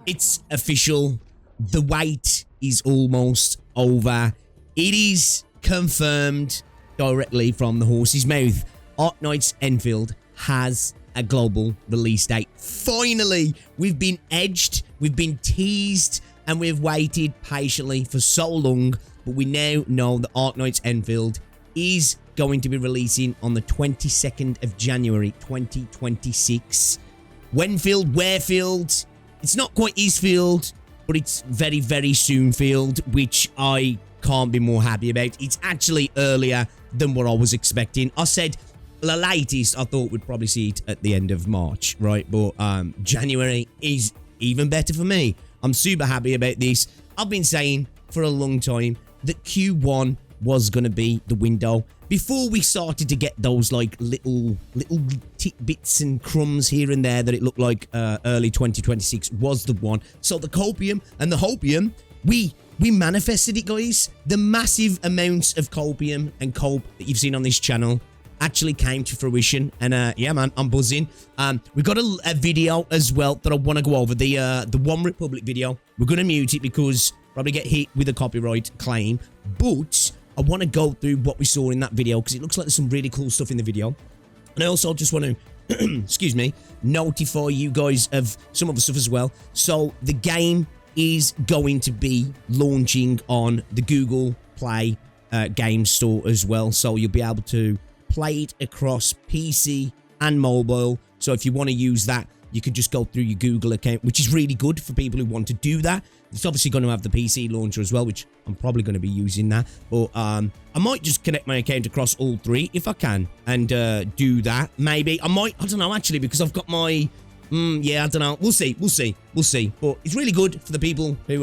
It's official. The wait is almost over. It is confirmed directly from the horse's mouth. Arknights Endfield has a global release date. Finally, we've been edged, we've been teased, and we've waited patiently for so long, but we now know that Arknights Endfield is going to be releasing on the 22nd of January 2026. Whenfield, Wherefield, it's not quite Eastfield, but it's very, very soon field, which I can't be more happy about. It's actually earlier than what I was expecting. I said the latest I thought we'd probably see it at the end of March, right? But January is even better for me. I'm super happy about this. I've been saying for a long time that Q1 was going to be the window. Before we started to get those like little tidbits and crumbs here and there that it looked like early 2026 was the one. So the copium and the hopium, we manifested it, guys. The massive amounts of copium and cope that you've seen on this channel actually came to fruition, and yeah, man, I'm buzzing. We've got a video as well that I want to go over, the One Republic video. We're gonna mute it because probably get hit with a copyright claim, but I want to go through what we saw in that video because it looks like there's some really cool stuff in the video. And I also just want to excuse me, notify you guys of some other stuff as well. So the game is going to be launching on the Google Play game store as well, so you'll be able to play it across PC and mobile. So if you want to use that, you could just go through your Google account, which is really good for people who want to do that. It's obviously going to have the PC launcher as well, which I'm probably going to be using that. But I might just connect my account across all three if I can and do that. Maybe I might, I don't know actually, because I've got my yeah, I don't know. We'll see. But it's really good for the people who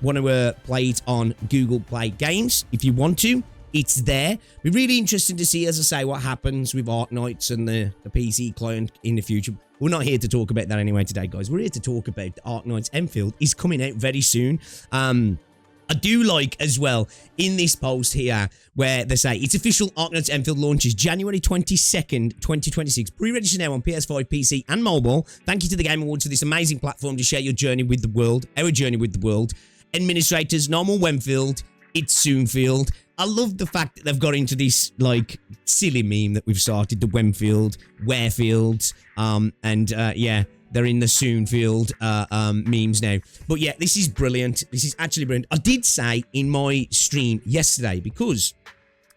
want to play it on Google Play Games. If you want to, it's there. We're really interested to see, as I say, what happens with Arknights and the PC client in the future. We're not here to talk about that anyway today, guys. We're here to talk about Arknights Endfield is coming out very soon. I do like as well in this post here where they say it's official, Arknights Endfield launches January 22nd, 2026. Pre-register now on PS5, PC and mobile. Thank you to the Game Awards for this amazing platform to share your journey with the world, our journey with the world. Administrators, normal Whenfield, it's Soonfield. I love the fact that they've got into this like silly meme that we've started, the Whenfield, Wherefields, and yeah, they're in the Soonfield memes now. But yeah, this is brilliant. This is actually brilliant. I did say in my stream yesterday, because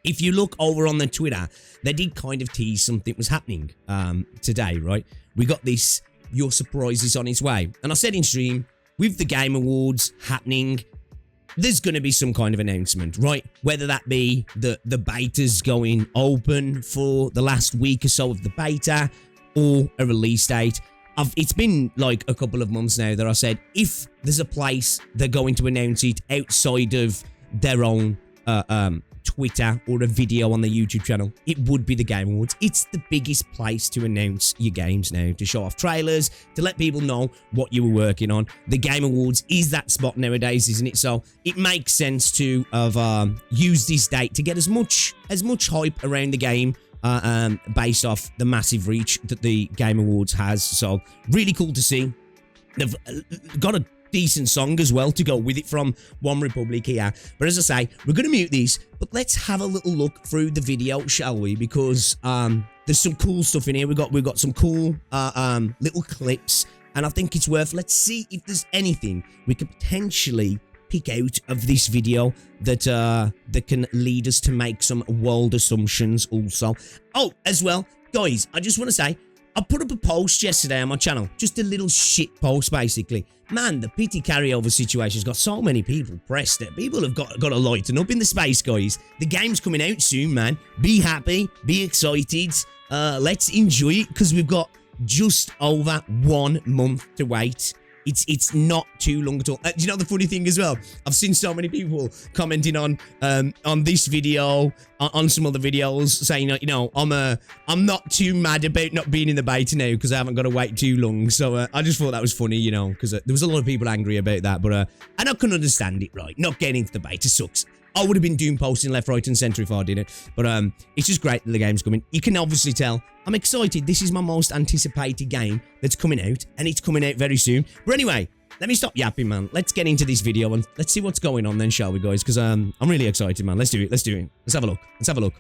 if you look over on the Twitter, they did kind of tease something was happening today, right? We got this, your surprise is on its way. And I said in stream, with the Game Awards happening, there's going to be some kind of announcement, right? Whether that be the beta's going open for the last week or so of the beta, or a release date. It's been like a couple of months now that I said, if there's a place they're going to announce it outside of their own Twitter or a video on the YouTube channel, it would be the Game Awards. It's the biggest place to announce your games now, to show off trailers, to let people know what you were working on. The Game Awards is that spot nowadays, isn't it? So it makes sense to have used this date to get as much hype around the game based off the massive reach that the Game Awards has. So really cool to see. They've got a decent song as well to go with it from One Republic here. But as I say, we're going to mute these, but let's have a little look through the video, shall we? Because there's some cool stuff in here. We've got some cool little clips, and I think it's worth, let's see if there's anything we could potentially pick out of this video that that can lead us to make some wild assumptions also. Oh, as well, guys, I just want to say, I put up a post yesterday on my channel, just a little shit post basically. Man, the pity carryover situation's got so many people pressed it. People have got to lighten up in the space, guys. The game's coming out soon, man. Be happy, be excited. Let's enjoy it, because we've got just over 1 month to wait. It's not too long at all. Do you know the funny thing as well? I've seen so many people commenting on this video, on some other videos, saying, you know, I'm not too mad about not being in the beta now because I haven't got to wait too long. So I just thought that was funny, you know, because there was a lot of people angry about that. But and I can understand it, right? Not getting into the beta sucks. I would have been doom posting left, right, and centre if I did it. But it's just great that the game's coming. You can obviously tell I'm excited. This is my most anticipated game that's coming out, and it's coming out very soon. But anyway, let me stop yapping, man. Let's get into this video and let's see what's going on then, shall we, guys? Because I'm really excited, man. Let's do it. Let's do it. Let's have a look. Let's have a look.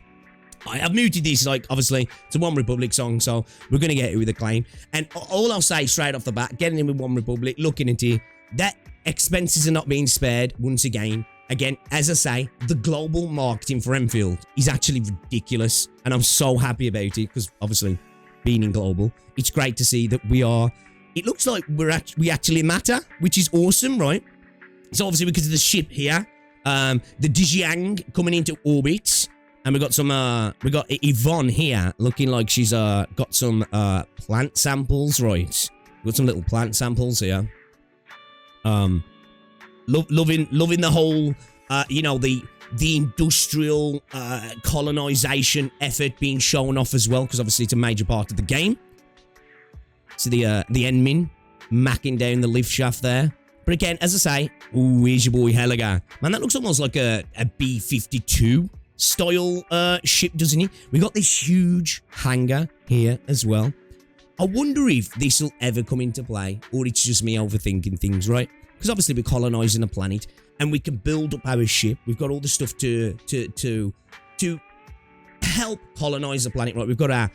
I have muted this, like, obviously, it's a One Republic song, so we're going to get it with a claim. And all I'll say straight off the bat, getting in with One Republic, looking into that expenses are not being spared once again. Again, as I say, the global marketing for Enfield is actually ridiculous, and I'm so happy about it, because obviously, being in global, it's great to see that we are, it looks like we actually matter, which is awesome, right? So obviously, because of the ship here, the Dijiang coming into orbit, and we got some, we got Yvonne here, looking like she's got some plant samples, right? We've got some little plant samples here. Loving the whole, you know, the industrial colonization effort being shown off as well, because obviously it's a major part of the game. So the Enmin macking down the lift shaft there. But again, as I say, ooh, here's your boy Heliga. Man, that looks almost like a B-52 style ship, doesn't it? We got this huge hangar here as well. I wonder if this will ever come into play, or it's just me overthinking things, right? Because obviously we're colonizing a planet, and we can build up our ship. We've got all the stuff to help colonize the planet, right? We've got our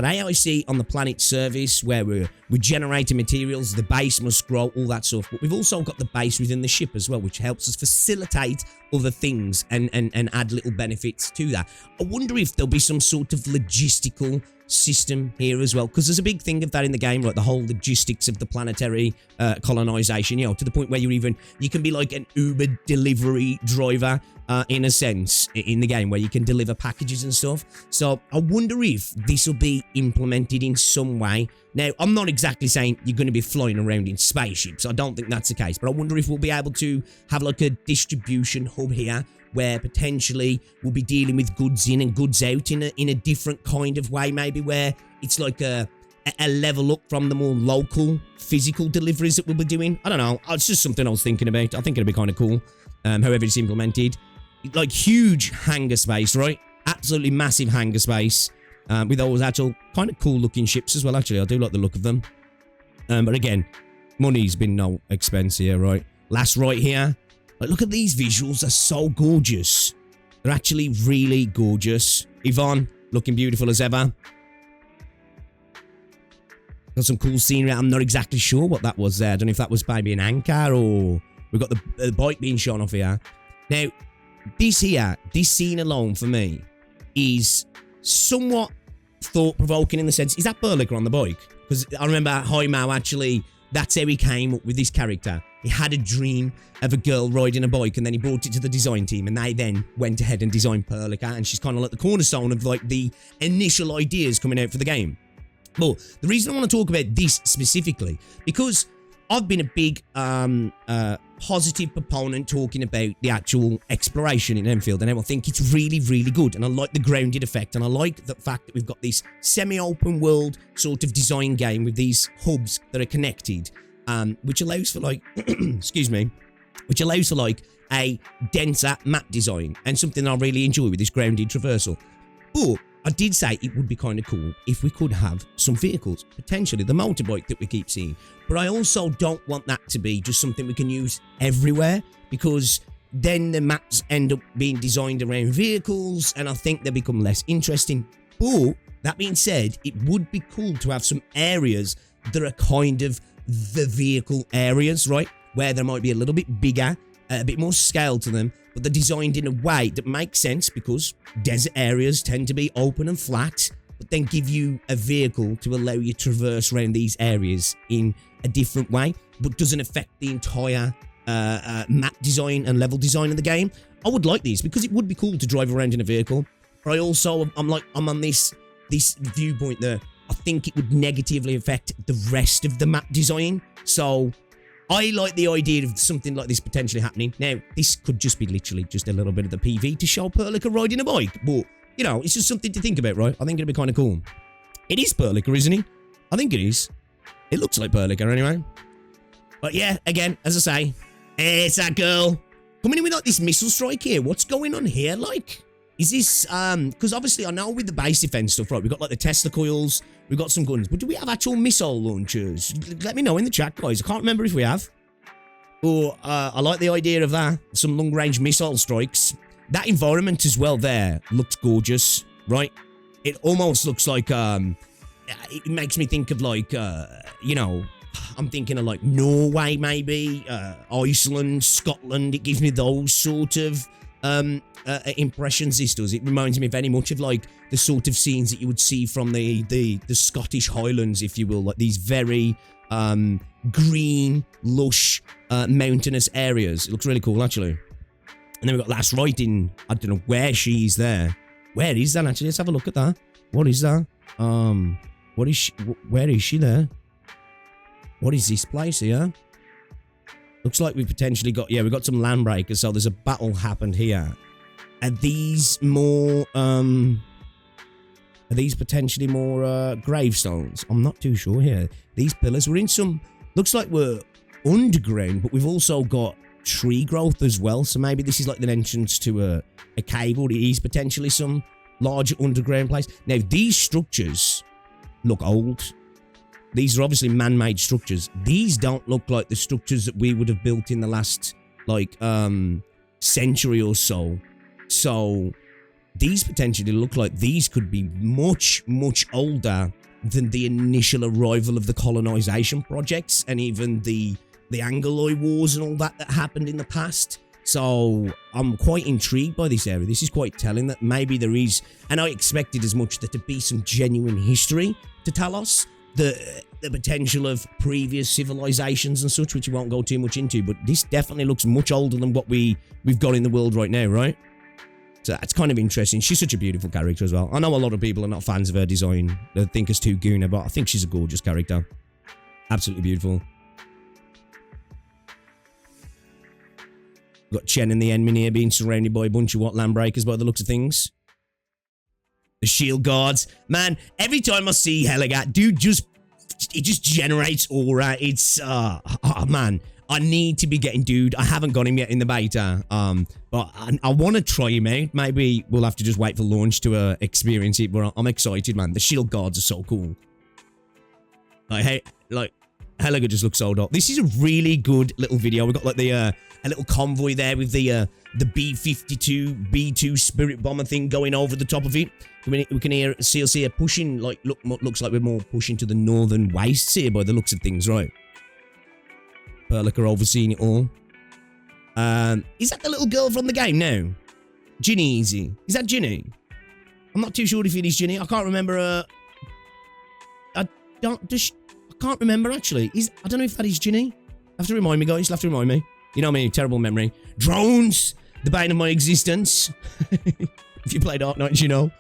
AIC on the planet service where we're generating materials. The base must grow, all that stuff. But we've also got the base within the ship as well, which helps us facilitate other things and add little benefits to that. I wonder if there'll be some sort of logistical system here as well, because there's a big thing of that in the game, right? The whole logistics of the planetary colonization, you know, to the point where you can be like an Uber delivery driver in a sense in the game, where you can deliver packages and stuff. So I wonder if this will be implemented in some way. Now, I'm not exactly saying you're going to be flying around in spaceships. I don't think that's the case, but I wonder if we'll be able to have like a distribution hub here, where potentially we'll be dealing with goods in and goods out in a different kind of way, maybe, where it's like a level up from the more local physical deliveries that we'll be doing. I don't know. It's just something I was thinking about. I think it'll be kind of cool, however it's implemented. Like, huge hangar space, right? Absolutely massive hangar space, with those actual kind of cool looking ships as well. Actually, I do like the look of them. But again, money's been no expense here, right? Last right here. Like, look at these visuals. They're so gorgeous. They're actually really gorgeous. Yvonne, looking beautiful as ever. Got some cool scenery. I'm not exactly sure what that was there. I don't know if that was maybe an anchor, or we've got the bike being shown off here. Now, this scene alone for me is somewhat thought-provoking in the sense, is that Burlicker on the bike? Because I remember Haimao actually, that's how he came up with this character. He had a dream of a girl riding a bike, and then he brought it to the design team, and they then went ahead and designed Perlica, and she's kind of like the cornerstone of like the initial ideas coming out for the game. But the reason I want to talk about this specifically, because I've been a big positive proponent talking about the actual exploration in Enfield, and I think it's really, really good, and I like the grounded effect, and I like the fact that we've got this semi-open world sort of design game with these hubs that are connected, which allows for like, excuse me, which allows for like a denser map design, and something I really enjoy with this grounded traversal. But I did say it would be kind of cool if we could have some vehicles, potentially the motorbike that we keep seeing. But I also don't want that to be just something we can use everywhere, because then the maps end up being designed around vehicles, and I think they become less interesting. But that being said, it would be cool to have some areas that are kind of the vehicle areas, right? Where there might be a little bit bigger, a bit more scale to them, but they're designed in a way that makes sense, because desert areas tend to be open and flat, but then give you a vehicle to allow you to traverse around these areas in a different way, but doesn't affect the entire map design and level design of the game. I would like these, because it would be cool to drive around in a vehicle, but I'm on this viewpoint that I think it would negatively affect the rest of the map design. So I like the idea of something like this potentially happening. Now, this could just be literally just a little bit of the PV to show Perlica riding a bike, but, you know, it's just something to think about, right? I think it'd be kind of cool. It is Perlica, isn't he? I think it is. It looks like Perlica anyway. But yeah, again, as I say, it's that girl. Coming in with like this missile strike here. What's going on here, like? Is this, because obviously I know with the base defense stuff, right, we've got like the Tesla coils, we've got some guns, but do we have actual missile launchers? Let me know in the chat, guys. I can't remember if we have. But I like the idea of that. Some long-range missile strikes. That environment as well there looks gorgeous, right? It almost looks like, it makes me think of like, you know, I'm thinking of like Norway maybe, Iceland, Scotland. It gives me those sort of impressions, this does. It reminds me very much of like the sort of scenes that you would see from the Scottish Highlands, if you will, like these very green, lush, mountainous areas. It looks really cool, actually. And then we've got Last Rite in, I don't know where she's there. Where is that, actually? Let's have a look at that. What is that? What is she, where is she there? What is this place here? Looks like we've potentially got, yeah, we've got some landbreakers, so there's a battle happened here. Are these more, are these potentially more, gravestones? I'm not too sure here. These pillars, we're in some, looks like we're underground, but we've also got tree growth as well, so maybe this is like an entrance to a cave, or it is potentially some large underground place. Now, these structures look old. These are obviously man-made structures. These don't look like the structures that we would have built in the last, like, century or so. So, these potentially look like these could be much, much older than the initial arrival of the colonization projects, and even the Angloid Wars and all that happened in the past. So I'm quite intrigued by this area. This is quite telling that maybe there is, and I expected as much, that to be some genuine history to tell us, the potential of previous civilizations and such, which we won't go too much into, but this definitely looks much older than what we've got in the world right now, right? So that's kind of interesting. She's such a beautiful character as well. I know a lot of people are not fans of her design. They think it's too gooner, but I think she's a gorgeous character. Absolutely beautiful. We've got Chen and the Enmin here being surrounded by a bunch of landbreakers by the looks of things. The shield guards. Man, every time I see Heligat, dude, it just generates aura. It's, oh man, I need to be getting dude. I haven't got him yet in the beta, but I want to try him out. Maybe we'll have to just wait for launch to experience it, but I'm excited, man. The shield guards are so cool. Like, hey, like, Heligat just looks so dope. This is a really good little video. We've got like the a little convoy there with the B-52 B2 Spirit Bomber thing going over the top of it. We can see us here pushing, like, looks like we're more pushing to the northern wastes here by the looks of things, right? Perlica overseeing it all. Is that the little girl from the game now? Ginny, is that Ginny? I'm not too sure if it is Ginny. I can't remember. I can't remember, actually. I don't know if that is Ginny. Have to remind me, guys. You'll have to remind me. You know me, terrible memory. Drones! The bane of my existence. If you played Arknights, you know.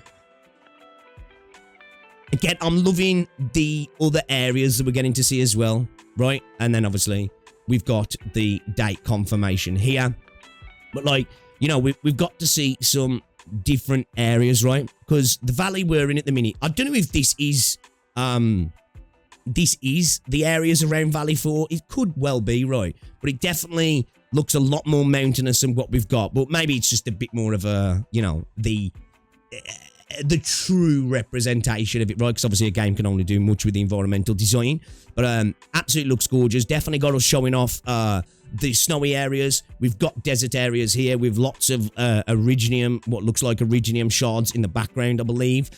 Again, I'm loving the other areas that we're getting to see as well, right? And then, obviously, we've got the date confirmation here. But, like, you know, we've got to see some different areas, right? Because the valley we're in at the minute, I don't know if this is the areas around Valley 4. It could well be, right? But it definitely looks a lot more mountainous than what we've got. But maybe it's just a bit more of a, you know, the true representation of it, right? Because obviously a game can only do much with the environmental design. But absolutely looks gorgeous. Definitely got us showing off the snowy areas. We've got desert areas here with lots of Originium, what looks like Originium shards in the background, I believe.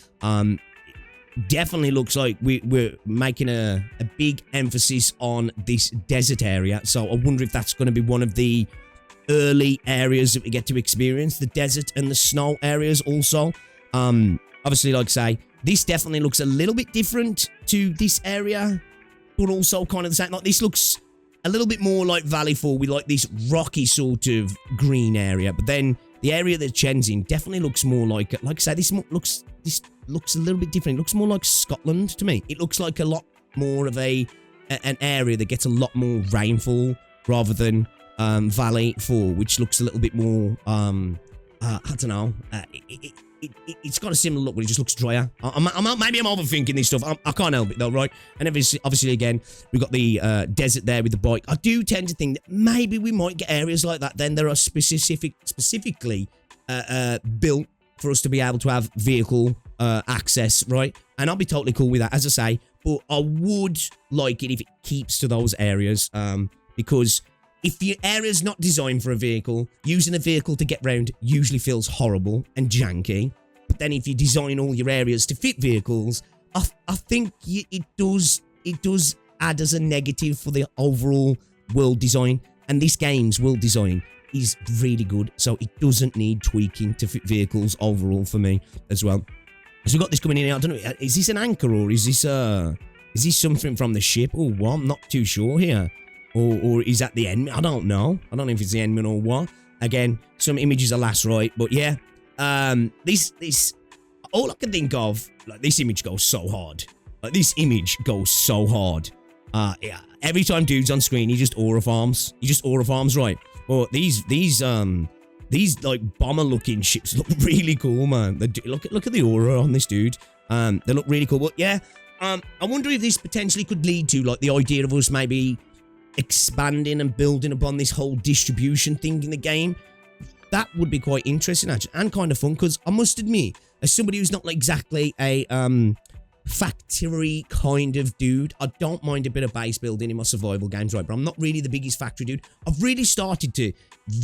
Definitely looks like we're making a big emphasis on this desert area. So I wonder if that's going to be one of the early areas that we get to experience. The desert and the snow areas also. Obviously, like I say, this definitely looks a little bit different to this area, but also kind of the same. Like, this looks a little bit more like Valley 4 with like this rocky sort of green area. But then the area that Chen's in definitely looks more like I say, this looks a little bit different. It looks more like Scotland to me. It looks like a lot more of an area that gets a lot more rainfall rather than Valley 4, which looks a little bit more, I don't know. It's got a similar look, but it just looks drier. Maybe I'm overthinking this stuff. I can't help it though, right? And obviously, again, we've got the desert there with the bike. I do tend to think that maybe we might get areas like that. Then there are specifically built for us to be able to have vehicle access, right? And I'll be totally cool with that, as I say. But I would like it if it keeps to those areas, because if your area's not designed for a vehicle, using a vehicle to get round usually feels horrible and janky. But then if you design all your areas to fit vehicles, I think it does add as a negative for the overall world design. And this game's world design is really good, so it doesn't need tweaking to fit vehicles overall for me as well. So we've got this coming in here. I don't know, is this an anchor or is this something from the ship? Oh, well, I'm not too sure here. Or is that the end? I don't know. I don't know if it's the endman or what. Again, some images are last right, but yeah. This all I can think of, like, this image goes so hard. Like, this image goes so hard. Yeah. Every time dude's on screen, he just aura farms. Right? But these like bomber-looking ships look really cool, man. Look at the aura on this dude. They look really cool. But yeah, I wonder if this potentially could lead to, like, the idea of us maybe expanding and building upon this whole distribution thing in the game. That would be quite interesting, actually, and kind of fun, because I must admit, as somebody who's not, like, exactly a factory kind of dude, I don't mind a bit of base building in my survival games, right? But I'm not really the biggest factory dude. I've really started to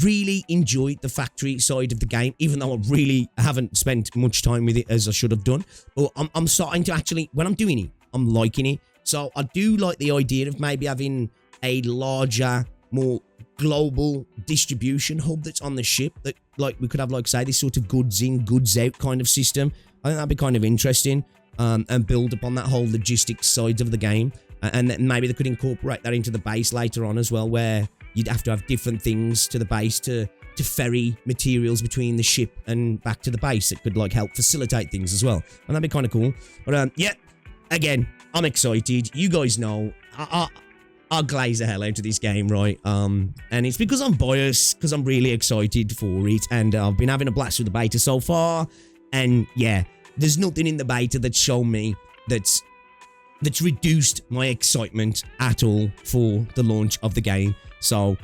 really enjoy the factory side of the game, even though I really haven't spent much time with it as I should have done. But I'm starting to actually, when I'm doing it, I'm liking it. So I do like the idea of maybe having a larger, more global distribution hub that's on the ship, that, like, we could have, like, say, this sort of goods in, goods out kind of system. I think that'd be kind of interesting. And build upon that whole logistics side of the game. And then maybe they could incorporate that into the base later on as well, where you'd have to have different things to the base to ferry materials between the ship and back to the base. It could, like, help facilitate things as well. And that'd be kind of cool. But yeah, again, I'm excited. You guys know, I'll glaze the hell out of this game, right? And it's because I'm biased, because I'm really excited for it. And I've been having a blast with the beta so far. And yeah, there's nothing in the beta that's shown me that's reduced my excitement at all for the launch of the game. So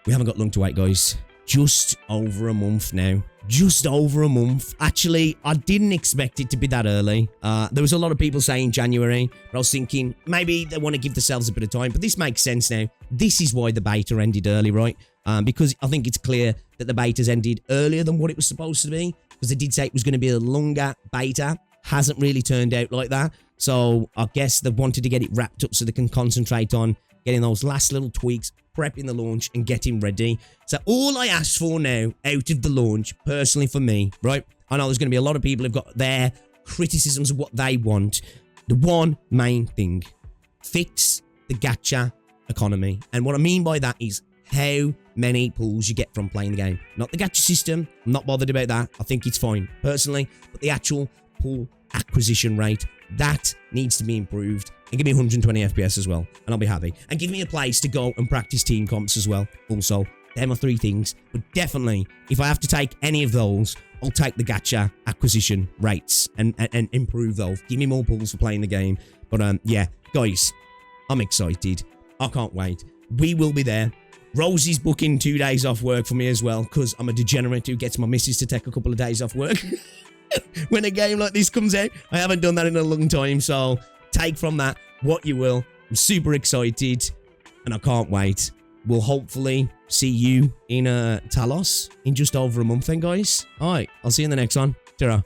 we haven't got long to wait, guys. Just over a month now. Just over a month. Actually, I didn't expect it to be that early. There was a lot of people saying January, but I was thinking maybe they want to give themselves a bit of time. But this makes sense now. This is why the beta ended early, right? Because I think it's clear that the beta's ended earlier than what it was supposed to be. Because they did say it was going to be a longer beta. Hasn't really turned out like that. So I guess they wanted to get it wrapped up so they can concentrate on getting those last little tweaks, prepping the launch, and getting ready. So all I asked for now out of the launch, personally for me, right? I know there's going to be a lot of people who've got their criticisms of what they want. The one main thing, fix the gacha economy. And what I mean by that is how many pulls you get from playing the game. Not the gacha system. I'm not bothered about that. I think it's fine, personally. But the actual pull acquisition rate, that needs to be improved. And give me 120 FPS as well, and I'll be happy. And give me a place to go and practice team comps as well. Also, them are 3 things. But definitely, if I have to take any of those, I'll take the gacha acquisition rates and improve those. Give me more pulls for playing the game. But yeah, guys, I'm excited. I can't wait. We will be there. Rosie's booking 2 days off work for me as well, because I'm a degenerate who gets my missus to take a couple of days off work when a game like this comes out. I haven't done that in a long time, so take from that what you will. I'm super excited, and I can't wait. We'll hopefully see you in Talos in just over a month then, guys. Alright, I'll see you in the next one. Ta-ra.